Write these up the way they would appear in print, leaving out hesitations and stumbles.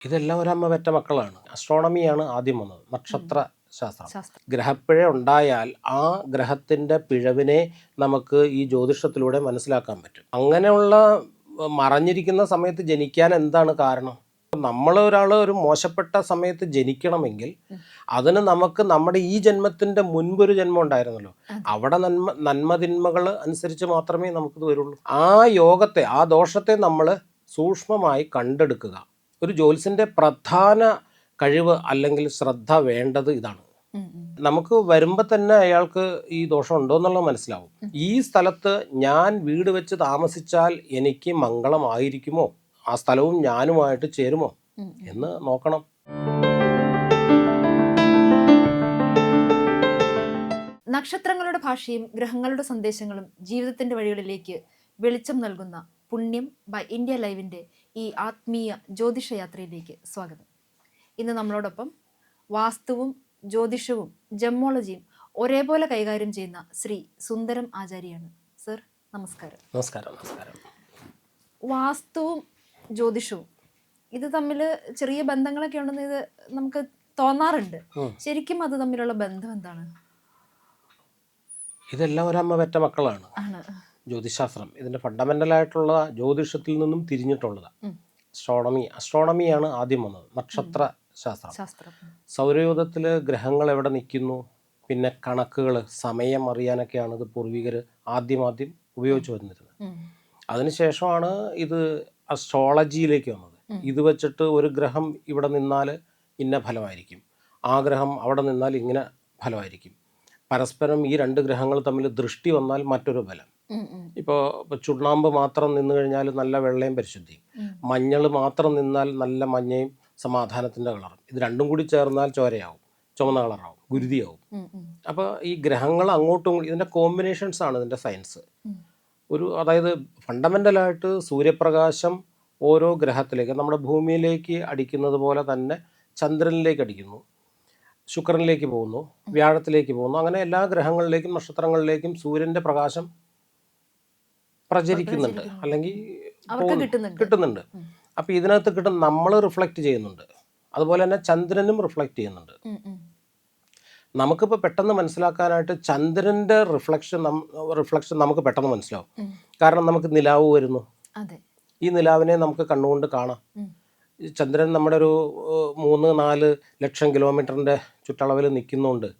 ഇതെല്ലാം ഒരമ്മ പെറ്റ മക്കളാണ്. അസ്ട്രോണമിയാണ് ആദ്യം വന്നത്, നക്ഷത്ര ശാസ്ത്രം. ശാസ്ത്രം. ഗ്രഹപ്പിഴ ഉണ്ടായാൽ ആ ഗ്രഹത്തിൻ്റെ പിഴവിനെ നമുക്ക് ഈ ജ്യോതിഷത്തിലൂടെ മനസ്സിലാക്കാൻ പറ്റും. അങ്ങനെയുള്ള മറഞ്ഞിരിക്കുന്ന സമയത്ത് ജനിക്കാൻ എന്താണ് കാരണം? ഒരാൾ ഒരു മോശപ്പെട്ട സമയത്ത് ജനിക്കണമെങ്കിൽ അതിന് നമുക്ക് നമ്മുടെ ഈ ജന്മത്തിൻ്റെ മുൻപൊരു ജന്മം ഉണ്ടായിരുന്നല്ലോ, അവിടെ നന്മതിന്മകൾ അനുസരിച്ച് മാത്രമേ നമുക്കിത് വരുള്ളൂ. ആ യോഗത്തെ, ആ ദോഷത്തെ നമ്മൾ സൂക്ഷ്മമായി കണ്ടെടുക്കുക. ഒരു ജ്യോത്സ്യൻ്റെ പ്രധാന കഴിവ് അല്ലെങ്കിൽ ശ്രദ്ധ വേണ്ടത് ഇതാണ്. നമുക്ക് വരുമ്പോൾ തന്നെ അയാൾക്ക് ഈ ദോഷം ഉണ്ടോ എന്നുള്ളത് മനസ്സിലാവും. ഈ സ്ഥലത്ത് ഞാൻ വീട് വെച്ച് താമസിച്ചാൽ എനിക്ക് മംഗളമായിരിക്കുമോ, ആ സ്ഥലവും ഞാനുമായിട്ട് ചേരുമോ എന്ന് നോക്കണം. നക്ഷത്രങ്ങളുടെ ഭാഷയും ഗ്രഹങ്ങളുടെ സന്ദേശങ്ങളും ജീവിതത്തിന്റെ വഴികളിലേക്ക് വെളിച്ചം നൽകുന്ന പുണ്യം ബൈ ഇന്ത്യ ലൈവിന്റെ ഈ ആത്മീയ ജ്യോതിഷ യാത്രയിലേക്ക് സ്വാഗതം. ഇന്ന് നമ്മളോടൊപ്പം വാസ്തുവും ജ്യോതിഷവും ജമ്മോളജിയും ഒരേപോലെ കൈകാര്യം ചെയ്യുന്ന ശ്രീ സുന്ദരം ആചാര്യാണ്. സർ, നമസ്കാരം. നമസ്കാരം. നമസ്കാരം. വാസ്തുവും ജ്യോതിഷവും ഇത് തമ്മിൽ ചെറിയ ബന്ധങ്ങളൊക്കെ ഉണ്ടെന്ന് ഇത് നമുക്ക് തോന്നാറുണ്ട്. ശരിക്കും അത് തമ്മിലുള്ള ബന്ധം എന്താണ്? ഇതെല്ലാം ഒരമ്മ പെറ്റ മക്കളാണ്. ജ്യോതിശാസ്ത്രം ഇതിൻ്റെ ഫണ്ടമെൻ്റലായിട്ടുള്ള ജ്യോതിഷത്തിൽ നിന്നും തിരിഞ്ഞിട്ടുള്ളതാണ്. അസ്ട്രോണമിയാണ് ആദ്യം വന്നത്, നക്ഷത്ര ശാസ്ത്രം. സൗരയൂഥത്തിൽ ഗ്രഹങ്ങൾ എവിടെ നിൽക്കുന്നു, പിന്നെ കണക്കുകൾ, സമയം അറിയാനൊക്കെയാണ് ഇത് പൂർവികർ ആദ്യം ഉപയോഗിച്ചു വന്നിരുന്നത്. അതിനുശേഷമാണ് ഇത് അസ്ട്രോളജിയിലേക്ക് വന്നത്. ഇത് വെച്ചിട്ട് ഒരു ഗ്രഹം ഇവിടെ നിന്നാൽ ഇന്ന ഫലമായിരിക്കും, ആ ഗ്രഹം അവിടെ നിന്നാൽ ഇങ്ങനെ ഫലമായിരിക്കും. പരസ്പരം ഈ രണ്ട് ഗ്രഹങ്ങൾ തമ്മിൽ ദൃഷ്ടി വന്നാൽ മറ്റൊരു ഫലം. ഇപ്പോൾ ചുണ്ണാമ്പ് മാത്രം നിന്ന് കഴിഞ്ഞാൽ നല്ല വെള്ളയും പരിശുദ്ധിയും, മഞ്ഞൾ മാത്രം നിന്നാൽ നല്ല മഞ്ഞയും സമാധാനത്തിൻ്റെ കളറും, ഇത് രണ്ടും കൂടി ചേർന്നാൽ ചോരയാവും, ചുമന്ന കളറാവും, ഗുരുതിയാവും. അപ്പോൾ ഈ ഗ്രഹങ്ങൾ അങ്ങോട്ടും ഇതിൻ്റെ കോമ്പിനേഷൻസ് ആണ് ഇതിൻ്റെ സയൻസ്. അതായത് ഫണ്ടമെൻ്റലായിട്ട് സൂര്യപ്രകാശം ഓരോ ഗ്രഹത്തിലേക്ക്, നമ്മുടെ ഭൂമിയിലേക്ക് അടിക്കുന്നത് പോലെ തന്നെ ചന്ദ്രനിലേക്ക് അടിക്കുന്നു, ശുക്രനിലേക്ക് പോകുന്നു, വ്യാഴത്തിലേക്ക് പോകുന്നു. അങ്ങനെ എല്ലാ ഗ്രഹങ്ങളിലേക്കും നക്ഷത്രങ്ങളിലേക്കും സൂര്യൻ്റെ പ്രകാശം പ്രചരിക്കുന്നുണ്ട്, അല്ലെങ്കിൽ കിട്ടുന്നുണ്ട്. അപ്പോൾ ഇതിനകത്ത് നമ്മൾ റിഫ്ലക്റ്റ് ചെയ്യുന്നുണ്ട്, അതുപോലെ തന്നെ ചന്ദ്രനും റിഫ്ലക്റ്റ് ചെയ്യുന്നുണ്ട്. നമുക്കിപ്പോൾ പെട്ടെന്ന് മനസ്സിലാക്കാനായിട്ട് ചന്ദ്രൻ്റെ റിഫ്ലക്ഷൻ നമുക്ക് പെട്ടെന്ന് മനസ്സിലാവും. കാരണം നമുക്ക് നിലാവ് വരുന്നു, ഈ നിലാവിനെ നമുക്ക് കണ്ണുകൊണ്ട് കാണാം. ചന്ദ്രൻ നമ്മുടെ ഒരു 3-4 ലക്ഷം കിലോമീറ്ററിൻ്റെ ചുറ്റളവിൽ നിൽക്കുന്നുണ്ട്.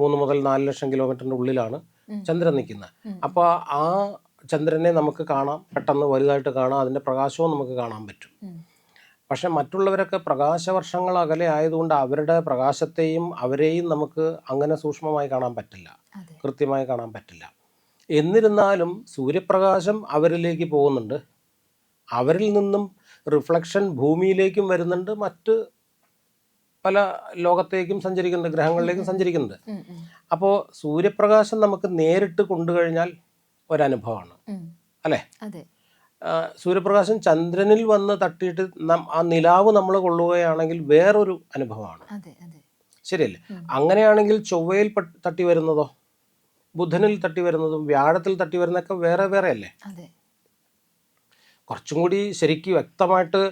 3 മുതൽ 4 ലക്ഷം കിലോമീറ്ററിൻ്റെ ഉള്ളിലാണ് ചന്ദ്രൻ നിൽക്കുന്നത്. അപ്പോൾ ആ ചന്ദ്രനെ നമുക്ക് കാണാം, പെട്ടെന്ന് വലുതായിട്ട് കാണാം, അതിൻ്റെ പ്രകാശവും നമുക്ക് കാണാൻ പറ്റും. പക്ഷെ മറ്റുള്ളവരൊക്കെ പ്രകാശവർഷങ്ങൾ അകലെ ആയതുകൊണ്ട് അവരുടെ പ്രകാശത്തെയും അവരെയും നമുക്ക് അങ്ങനെ സൂക്ഷ്മമായി കാണാൻ പറ്റില്ല, കൃത്യമായി കാണാൻ പറ്റില്ല. എന്നിരുന്നാലും സൂര്യപ്രകാശം അവരിലേക്ക് പോകുന്നുണ്ട്, അവരിൽ നിന്നും റിഫ്ലക്ഷൻ ഭൂമിയിലേക്കും വരുന്നുണ്ട്, മറ്റ് പല ലോകത്തേക്കും സഞ്ചരിക്കുന്നുണ്ട്, ഗ്രഹങ്ങളിലേക്കും സഞ്ചരിക്കുന്നുണ്ട്. അപ്പോൾ സൂര്യപ്രകാശം നമുക്ക് നേരിട്ട് കൊണ്ടുകഴിഞ്ഞാൽ ഒരനുഭവമാണ്, അല്ലേ? സൂര്യപ്രകാശം ചന്ദ്രനിൽ വന്ന് തട്ടിയിട്ട് ആ നിലാവ് നമ്മൾ കൊള്ളുകയാണെങ്കിൽ വേറൊരു അനുഭവമാണ്, ശരിയല്ലേ? അങ്ങനെയാണെങ്കിൽ ചൊവ്വയിൽ തട്ടി വരുന്നതോ, ബുധനിൽ തട്ടി വരുന്നതും വ്യാഴത്തിൽ തട്ടി വരുന്നതൊക്കെ വേറെ വേറെ അല്ലേ? കുറച്ചും കൂടി ശരിക്കും വ്യക്തമായിട്ട്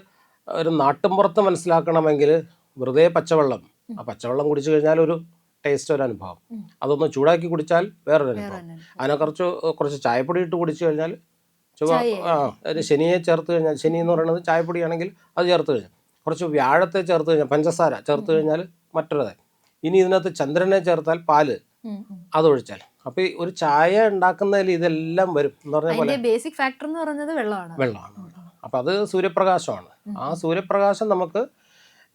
ഒരു നാട്ടിൻപുറത്ത് മനസ്സിലാക്കണമെങ്കിൽ വെറുതെ പച്ചവെള്ളം, ആ പച്ചവെള്ളം കുടിച്ചു കഴിഞ്ഞാൽ ഒരു ടേസ്റ്റ്, ഒരു അനുഭവം. അതൊന്ന് ചൂടാക്കി കുടിച്ചാൽ വേറൊരു അനുഭവം. അതിനെ കുറച്ച് ചായപ്പൊടി ഇട്ട് കുടിച്ചു കഴിഞ്ഞാൽ ശനിയെ ചേർത്ത് കഴിഞ്ഞാൽ, ശനി എന്ന് പറയുന്നത് ചായപ്പൊടിയാണെങ്കിൽ അത് ചേർത്ത് കഴിഞ്ഞാൽ, കുറച്ച് വ്യാഴത്തെ ചേർത്ത് കഴിഞ്ഞാൽ, പഞ്ചസാര ചേർത്ത് കഴിഞ്ഞാൽ മറ്റൊരുതായി. ഇനി ഇതിനകത്ത് ചന്ദ്രനെ ചേർത്താൽ, പാല് അതൊഴിച്ചാൽ, അപ്പോൾ ഒരു ചായ ഉണ്ടാക്കുന്നതിൽ ഇതെല്ലാം വരും എന്ന് പറഞ്ഞ പോലെ ബേസിക് ഫാക്ടർ എന്ന് പറയുന്നത് വെള്ളമാണ്. അപ്പം അത് സൂര്യപ്രകാശമാണ്. ആ സൂര്യപ്രകാശം നമുക്ക്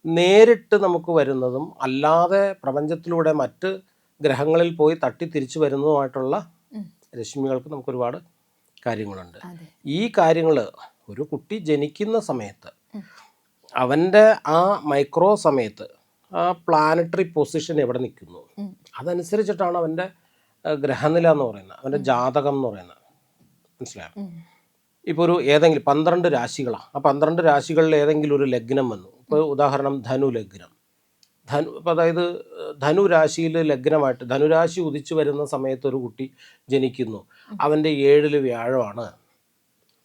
നേരിട്ട് നമുക്ക് വരുന്നതും അല്ലാതെ പ്രപഞ്ചത്തിലൂടെ മറ്റ് ഗ്രഹങ്ങളിൽ പോയി തട്ടി തിരിച്ചു വരുന്നതുമായിട്ടുള്ള രശ്മികൾക്ക് നമുക്ക് ഒരുപാട് കാര്യങ്ങളുണ്ട്. ഈ കാര്യങ്ങൾ ഒരു കുട്ടി ജനിക്കുന്ന സമയത്ത് അവൻ്റെ ആ മൈക്രോ സമയത്ത് ആ പ്ലാനറ്ററി പൊസിഷൻ എവിടെ നിൽക്കുന്നു അതനുസരിച്ചിട്ടാണ് അവൻ്റെ ഗ്രഹനില എന്ന് പറയുന്നത്, അവൻ്റെ ജാതകം എന്ന് പറയുന്നത്. മനസ്സിലായോ? ഇപ്പോൾ ഏതെങ്കിലും 12 രാശികളാണ്, ആ 12 രാശികളിൽ ഏതെങ്കിലും ഒരു ലഗ്നം വന്നു. ഇപ്പോൾ ഉദാഹരണം ധനു ലഗ്നം, അതായത് ധനുരാശിയിൽ ലഗ്നമായിട്ട് ധനുരാശി ഉദിച്ചു വരുന്ന സമയത്ത് ഒരു കുട്ടി ജനിക്കുന്നു, അവൻ്റെ 7ൽ വ്യാഴമാണ്,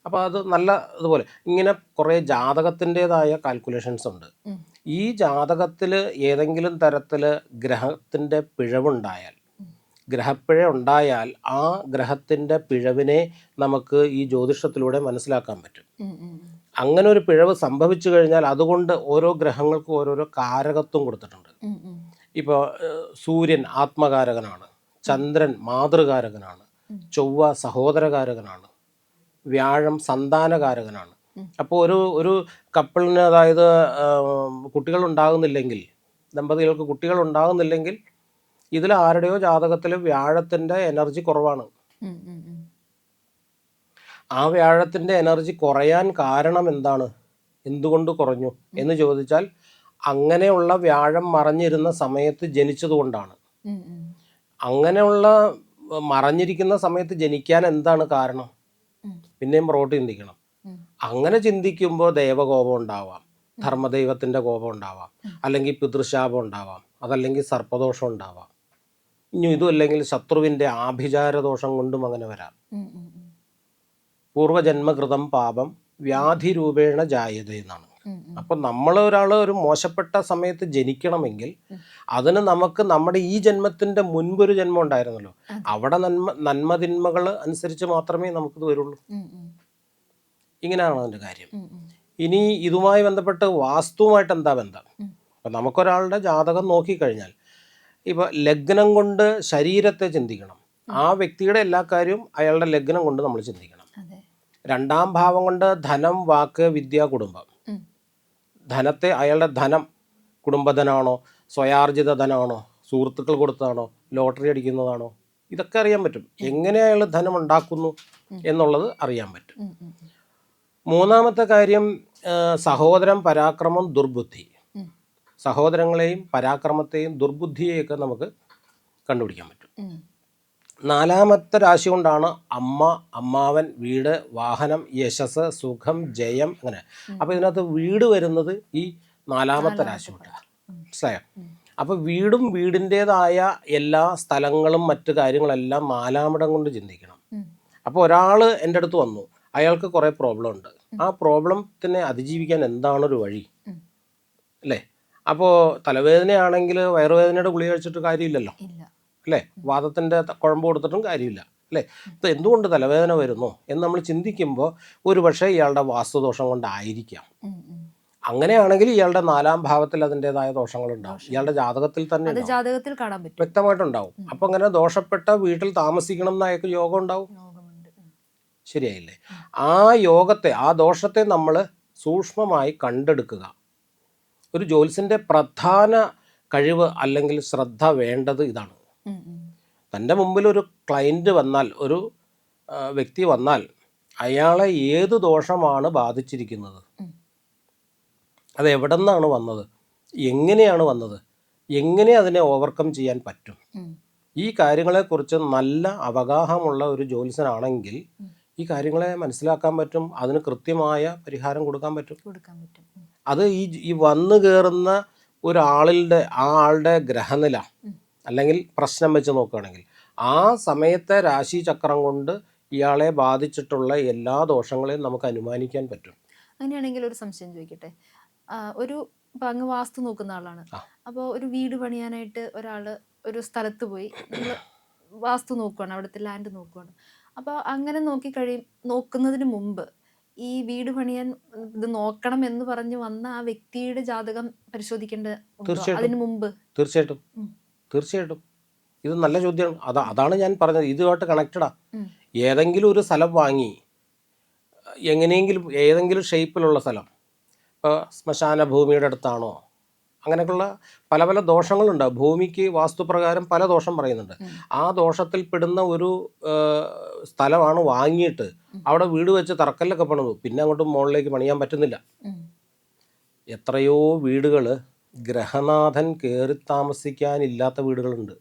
അപ്പോൾ അത് നല്ല ഇതുപോലെ ഇങ്ങനെ കുറേ ജാതകത്തിൻ്റെതായ കാൽക്കുലേഷൻസ് ഉണ്ട്. ഈ ജാതകത്തിൽ ഏതെങ്കിലും തരത്തിൽ ഗ്രഹത്തിൻ്റെ പിഴവുണ്ടായാൽ, ഗ്രഹപ്പിഴ ഉണ്ടായാൽ ആ ഗ്രഹത്തിൻ്റെ പിഴവിനെ നമുക്ക് ഈ ജ്യോതിഷത്തിലൂടെ മനസ്സിലാക്കാൻ പറ്റും. അങ്ങനെ ഒരു പിഴവ് സംഭവിച്ചു കഴിഞ്ഞാൽ അതുകൊണ്ട് ഓരോ ഗ്രഹങ്ങൾക്കും ഓരോരോ കാരകത്വം കൊടുത്തിട്ടുണ്ട്. ഇപ്പോൾ സൂര്യൻ ആത്മകാരകനാണ്, ചന്ദ്രൻ മാതൃകാരകനാണ്, ചൊവ്വ സഹോദരകാരകനാണ്, വ്യാഴം സന്താനകാരകനാണ്. അപ്പോൾ ഒരു കപ്പിളിന്, അതായത് കുട്ടികളുണ്ടാകുന്നില്ലെങ്കിൽ, ദമ്പതികൾക്ക് കുട്ടികളുണ്ടാകുന്നില്ലെങ്കിൽ ഇതിൽ ആരുടെയോ ജാതകത്തിൽ വ്യാഴത്തിൻ്റെ എനർജി കുറവാണ്. ആ വ്യാഴത്തിൻ്റെ എനർജി കുറയാൻ കാരണം എന്താണ്, എന്തുകൊണ്ട് കുറഞ്ഞു എന്ന് ചോദിച്ചാൽ അങ്ങനെയുള്ള വ്യാഴം മറഞ്ഞിരുന്ന സമയത്ത് ജനിച്ചതുകൊണ്ടാണ്. അങ്ങനെയുള്ള മറഞ്ഞിരിക്കുന്ന സമയത്ത് ജനിക്കാൻ എന്താണ് കാരണം, പിന്നെയും പുറകോട്ട് ചിന്തിക്കണം. അങ്ങനെ ചിന്തിക്കുമ്പോൾ ദേവകോപം ഉണ്ടാവാം, ധർമ്മദൈവത്തിൻ്റെ കോപം ഉണ്ടാവാം, അല്ലെങ്കിൽ പിതൃശാപം ഉണ്ടാവാം, അതല്ലെങ്കിൽ സർപ്പദോഷം ഉണ്ടാവാം. ഇനി ഇതും അല്ലെങ്കിൽ ശത്രുവിൻ്റെ ആഭിചാരദോഷം കൊണ്ടും അങ്ങനെ വരാം. പൂർവജന്മകൃതം പാപം വ്യാധി രൂപേണ ജായത എന്നാണ്. അപ്പം ഒരു മോശപ്പെട്ട സമയത്ത് ജനിക്കണമെങ്കിൽ അതിന് നമുക്ക് നമ്മുടെ ഈ ജന്മത്തിൻ്റെ മുൻപൊരു ജന്മം ഉണ്ടായിരുന്നല്ലോ, അവിടെ നന്മതിന്മകൾ അനുസരിച്ച് മാത്രമേ നമുക്കിത് വരുള്ളൂ. ഇങ്ങനെയാണ് അതിൻ്റെ കാര്യം. ഇനി ഇതുമായി ബന്ധപ്പെട്ട് വാസ്തുവുമായിട്ട് എന്താ ബന്ധം? അപ്പം നമുക്കൊരാളുടെ ജാതകം നോക്കിക്കഴിഞ്ഞാൽ ഇപ്പോൾ ലഗ്നം കൊണ്ട് ശരീരത്തെ ചിന്തിക്കണം. ആ വ്യക്തിയുടെ എല്ലാ കാര്യവും അയാളുടെ ലഗ്നം കൊണ്ട് നമ്മൾ ചിന്തിക്കണം. രണ്ടാം ഭാവം കൊണ്ട് ധനം, വാക്ക്, വിദ്യ, കുടുംബം. ധനത്തെ, അയാളുടെ ധനം കുടുംബധനാണോ, സ്വയാർജിത ധനമാണോ, സുഹൃത്തുക്കൾ കൊടുത്തതാണോ, ലോട്ടറി അടിക്കുന്നതാണോ, ഇതൊക്കെ അറിയാൻ പറ്റും. എങ്ങനെ അയാൾ ധനം ഉണ്ടാക്കുന്നു എന്നുള്ളത് അറിയാൻ പറ്റും. മൂന്നാമത്തെ കാര്യം സഹോദരം, പരാക്രമം, ദുർബുദ്ധി. സഹോദരങ്ങളെയും പരാക്രമത്തെയും ദുർബുദ്ധിയെയൊക്കെ നമുക്ക് കണ്ടുപിടിക്കാൻ പറ്റും. നാലാമത്തെ രാശി കൊണ്ടാണ് അമ്മ, അമ്മാവൻ, വീട്, വാഹനം, യശസ്, സുഖം, ജയം, അങ്ങനെ. അപ്പോൾ ഇതിനകത്ത് വീട് വരുന്നത് ഈ നാലാമത്തെ രാശി കൊണ്ടാണ്. മനസ്സിലായോ? അപ്പോൾ വീടും വീടിൻ്റെതായ എല്ലാ സ്ഥലങ്ങളും മറ്റു കാര്യങ്ങളെല്ലാം നാലാമിടം കൊണ്ട് ചിന്തിക്കണം. അപ്പോൾ ഒരാൾ എൻ്റെ അടുത്ത് വന്നു, അയാൾക്ക് കുറേ പ്രോബ്ലം ഉണ്ട്. ആ പ്രോബ്ലത്തിനെ അതിജീവിക്കാൻ എന്താണൊരു വഴി, അല്ലേ? അപ്പോൾ തലവേദനയാണെങ്കിൽ വയറുവേദനയുടെ ഗുളിക കഴിച്ചിട്ട് കാര്യമില്ലല്ലോ, അല്ലേ? വാദത്തിൻ്റെ കുഴമ്പ് കൊടുത്തിട്ടും കാര്യമില്ല, അല്ലേ? ഇത് എന്തുകൊണ്ട് തലവേദന വരുന്നു എന്ന് നമ്മൾ ചിന്തിക്കുമ്പോൾ ഒരു പക്ഷേ ഇയാളുടെ വാസ്തുദോഷം കൊണ്ടായിരിക്കാം. അങ്ങനെയാണെങ്കിൽ ഇയാളുടെ നാലാം ഭാവത്തിൽ അതിൻ്റെതായ ദോഷങ്ങളുണ്ടാവും. ഇയാളുടെ ജാതകത്തിൽ തന്നെ ജാതകത്തിൽ കാണാൻ പറ്റും, വ്യക്തമായിട്ടുണ്ടാവും. അപ്പം അങ്ങനെ ദോഷപ്പെട്ട വീട്ടിൽ താമസിക്കണം എന്നൊക്കെ യോഗം ഉണ്ടാവും. ശരിയായില്ലേ? ആ യോഗത്തെ, ആ ദോഷത്തെ നമ്മൾ സൂക്ഷ്മമായി കണ്ടെടുക്കുക. ഒരു ജ്യോത്സ്യൻ്റെ പ്രധാന കഴിവ് അല്ലെങ്കിൽ ശ്രദ്ധ വേണ്ടത് ഇതാണ്. തൻ്റെ മുമ്പിൽ ഒരു ക്ലയൻറ്റ് വന്നാൽ, ഒരു വ്യക്തി വന്നാൽ, അയാളെ ഏത് ദോഷമാണ് ബാധിച്ചിരിക്കുന്നത്, അത് എവിടെ നിന്നാണ് വന്നത്, എങ്ങനെയാണ് വന്നത്, എങ്ങനെ അതിനെ ഓവർകം ചെയ്യാൻ പറ്റും, ഈ കാര്യങ്ങളെക്കുറിച്ച് നല്ല അവഗാഹമുള്ള ഒരു ജ്യോത്സ്യനാണെങ്കിൽ ഈ കാര്യങ്ങളെ മനസ്സിലാക്കാൻ പറ്റും, അതിന് കൃത്യമായ പരിഹാരം കൊടുക്കാൻ പറ്റും. അത് ഈ വന്നു കയറുന്ന ഒരാളുടെ, ആ ആളുടെ ഗ്രഹനില അല്ലെങ്കിൽ പ്രശ്നം വെച്ച് നോക്കുകയാണെങ്കിൽ ആ സമയത്തെ രാശിചക്രം കൊണ്ട് ഇയാളെ ബാധിച്ചിട്ടുള്ള എല്ലാ ദോഷങ്ങളെയും നമുക്ക് അനുമാനിക്കാൻ പറ്റും. അങ്ങനെയാണെങ്കിൽ ഒരു സംശയം ചോദിക്കട്ടെ. ഒരു അങ്ങ് വാസ്തു നോക്കുന്ന ആളാണ്. അപ്പോൾ ഒരു വീട് പണിയാനായിട്ട് ഒരാൾ ഒരു സ്ഥലത്ത് പോയി വാസ്തു നോക്കുകയാണ്, അവിടുത്തെ ലാൻഡ് നോക്കുകയാണ്. അപ്പോൾ അങ്ങനെ നോക്കുന്നതിന് മുമ്പ് ഈ വീട് പണിയാൻ ഇത് നോക്കണം എന്ന് പറഞ്ഞു വന്ന ആ വ്യക്തിയുടെ ജാതകം പരിശോധിക്കേണ്ട അതിന് മുമ്പ്? തീർച്ചയായിട്ടും ഇത് നല്ല ചോദ്യമാണ്. അതാണ് ഞാൻ പറഞ്ഞത്, ഇതുമായിട്ട് കണക്റ്റഡാ. ഏതെങ്കിലും ഒരു സ്ഥലം വാങ്ങി, എങ്ങനെയെങ്കിലും ഏതെങ്കിലും ഷേപ്പിലുള്ള സ്ഥലം, ഇപ്പോൾ ശ്മശാന ഭൂമിയുടെ അടുത്താണോ, അങ്ങനെയൊക്കെയുള്ള പല പല ദോഷങ്ങളുണ്ടാവും. ഭൂമിക്ക് വാസ്തുപ്രകാരം പല ദോഷം പറയുന്നുണ്ട്. ആ ദോഷത്തിൽ പെടുന്ന ഒരു സ്ഥലമാണ് വാങ്ങിയിട്ട് അവിടെ വീട് വെച്ച് തറക്കല്ലൊക്കെ പണിതു, പിന്നെ അങ്ങോട്ട് മുകളിലേക്ക് പണിയാൻ പറ്റുന്നില്ല. എത്രയോ വീടുകൾ ഗ്രഹനാഥൻ കയറി താമസിക്കാനില്ലാത്ത വീടുകളുണ്ട്.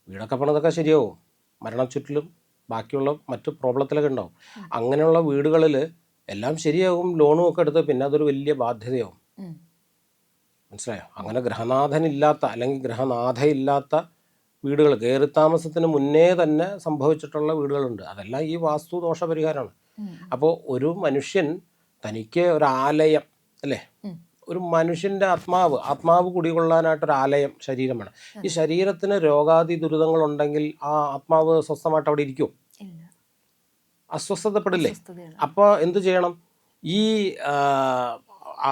വീടൊക്കെ പണിതൊക്കെ ശരിയാവും, മരണച്ചുറ്റിലും ബാക്കിയുള്ള മറ്റു പ്രോബ്ലത്തിലൊക്കെ ഉണ്ടാവും. അങ്ങനെയുള്ള വീടുകളിൽ എല്ലാം ശരിയാവും, ലോണും ഒക്കെ എടുത്ത് പിന്നെ അതൊരു വലിയ ബാധ്യതയാവും. മനസ്സിലായോ? അങ്ങനെ ഗ്രഹനാഥനില്ലാത്ത അല്ലെങ്കിൽ ഗ്രഹനാഥയില്ലാത്ത വീടുകൾ, കയറി താമസത്തിന് മുന്നേ തന്നെ സംഭവിച്ചിട്ടുള്ള വീടുകളുണ്ട്. അതെല്ലാം ഈ വാസ്തു ദോഷ പരിഹാരമാണ്. അപ്പോൾ ഒരു മനുഷ്യൻ തനിക്ക് ഒരു ആലയം അല്ലേ, ഒരു മനുഷ്യൻ്റെ ആത്മാവ് കുടികൊള്ളാനായിട്ടൊരു ആലയം ശരീരം വേണം. ഈ ശരീരത്തിന് രോഗാദി ദുരിതങ്ങളുണ്ടെങ്കിൽ ആ ആത്മാവ് സ്വസ്ഥമായിട്ട് അവിടെ ഇരിക്കുമോ? അസ്വസ്ഥതപ്പെടില്ലേ? അപ്പോൾ എന്ത് ചെയ്യണം? ഈ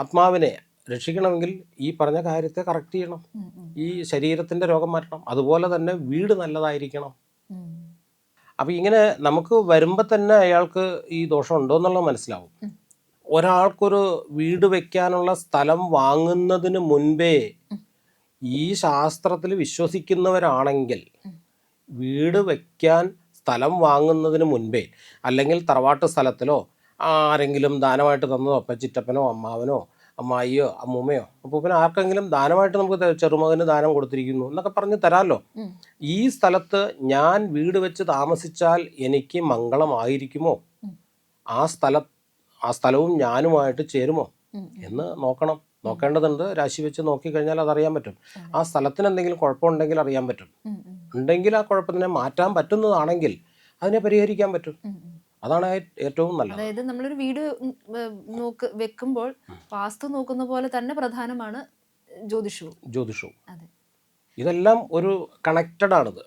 ആത്മാവിനെ രക്ഷിക്കണമെങ്കിൽ ഈ പറഞ്ഞ കാര്യത്തെ കറക്റ്റ് ചെയ്യണം. ഈ ശരീരത്തിൻ്റെ രോഗം മാറ്റണം. അതുപോലെ തന്നെ വീട് നല്ലതായിരിക്കണം. അപ്പം ഇങ്ങനെ നമുക്ക് വരുമ്പോൾ തന്നെ അയാൾക്ക് ഈ ദോഷം ഉണ്ടോ എന്നുള്ളത് മനസ്സിലാവും. ഒരാൾക്കൊരു വീട് വെക്കാനുള്ള സ്ഥലം വാങ്ങുന്നതിന് മുൻപേ ഈ ശാസ്ത്രത്തിൽ വിശ്വസിക്കുന്നവരാണെങ്കിൽ വീട് വെക്കാൻ സ്ഥലം വാങ്ങുന്നതിന് മുൻപേ, അല്ലെങ്കിൽ തറവാട്ട് സ്ഥലത്തിലോ ആരെങ്കിലും ദാനമായിട്ട് തന്നതോ, ചിറ്റപ്പനോ അമ്മാവനോ അമ്മായിയോ അമ്മൂമ്മയോ അപ്പൂപ്പനോ ആർക്കെങ്കിലും ദാനമായിട്ട് നമുക്ക് ചെറുമകന് ദാനം കൊടുത്തിരിക്കുന്നു എന്നൊക്കെ പറഞ്ഞ് തരാമല്ലോ. ഈ സ്ഥലത്ത് ഞാൻ വീട് വെച്ച് താമസിച്ചാൽ എനിക്ക് മംഗളമായിരിക്കുമോ? ആ സ്ഥലവും ഞാനുമായിട്ട് ചേരുമോ എന്ന് നോക്കേണ്ടതുണ്ട്. രാശി വെച്ച് നോക്കിക്കഴിഞ്ഞാൽ അതറിയാൻ പറ്റും. ആ സ്ഥലത്തിന് എന്തെങ്കിലും കുഴപ്പമുണ്ടെങ്കിൽ അറിയാൻ പറ്റും. ഉണ്ടെങ്കിൽ ആ കുഴപ്പത്തിനെ മാറ്റാൻ പറ്റുന്നതാണെങ്കിൽ അതിനെ പരിഹരിക്കാൻ പറ്റും. അതാണ് ഏറ്റവും നല്ലത്. അതായത് നമ്മളൊരു വീട് വെക്കുമ്പോൾ വാസ്തു നോക്കുന്ന പോലെ തന്നെ പ്രധാനമാണ് ജ്യോതിഷവും. ഇതെല്ലാം ഒരു കണക്റ്റഡ് ആണിത്.